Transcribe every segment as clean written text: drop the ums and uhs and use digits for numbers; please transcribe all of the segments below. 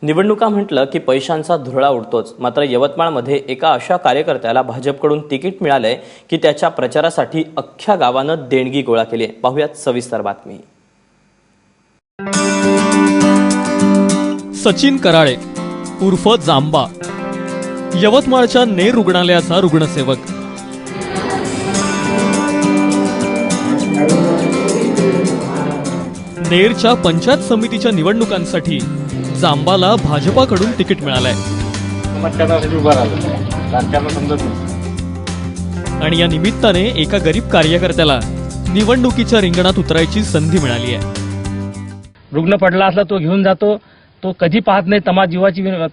निवडणुका म्हटलं की पैशांचा धुरळा उडतोच। मात्र यवतमाळमध्ये एका अशा कार्यकर्त्याला भाजपकडून तिकीट मिळालंय की त्याच्या प्रचारासाठी अख्ख्या गावानं देणगी गोळा केली आहे। पाहुयात सविस्तर बातमी। सचिन कराळे उर्फ जांबा, यवतमाळच्या नेर रुग्णालयाचा रुग्णसेवक। नेरच्या पंचायत समितीच्या निवडणुकांसाठी जांबाला भाजपाकडून तिकीट मिळालंय आणि या निमित्ताने एका गरीब कार्यकर्त्याला निवडणुकीच्या रिंगणात उतरायची संधी मिळाली आहे। रुग्ण पडला असला तो घेऊन जातो, तो कधी पाहत नाही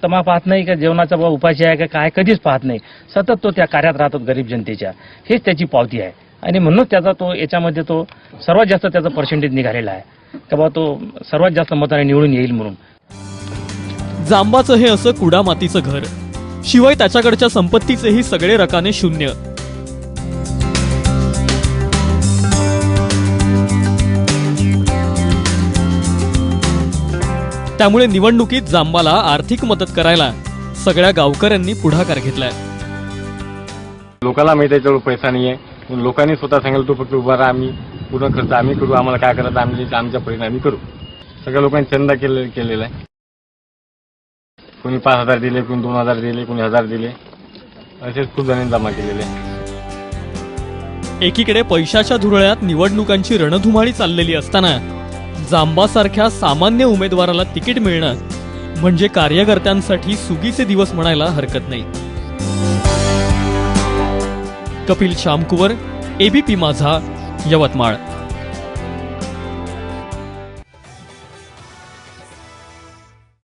तमा पाहत नाही का जेवणाचा उपाय आहे का काय, कधीच पाहत नाही। सतत तो त्या कार्यात राहतो गरीब जनतेच्या, हेच त्याची पावती आहे आणि म्हणून त्याचा तो याच्यामध्ये तो सर्वात जास्त त्याचा पर्सेंटेज निघालेला आहे का बाबा तो सर्वात जास्त मताने निवडून येईल म्हणून। जांबाचं हे असं कुडा मातीचं घर, शिवाय त्याच्याकडच्या संपत्तीचेही सगळे रकाने शून्य। त्यामुळे निवडणुकीत जांबाला आर्थिक मदत करायला सगळ्या गावकऱ्यांनी पुढाकार घेतलाय। लोकांना माहिती आहे त्याच्यावर पैसा नाहीये, लोकांनी स्वतः सांगितलं तो फक्त उभा राहा, आम्ही पूर्ण खर्च आम्ही करू, आम्हाला काय करायचं आम्ही आमच्या परीने आम्ही करू। सगळ्या लोकांनी चंदा केलेला आहे। कोणी 5,000 दिले, कोणी 2,000 दिले, कोणी 1,000 दिले, असेच खूप जणांनी जमा केलेले आहे। एकीकडे पैशाच्या धुरळ्यात निवडणुकांची रणधुमाळी चाललेली असताना जांबासारख्या सामान्य उमेदवाराला तिकीट मिळणं म्हणजे कार्यकर्त्यांसाठी सुगीचे दिवस म्हणायला हरकत नाही। कपिल शामकुवर, एबीपी माझा, यवतमाळ।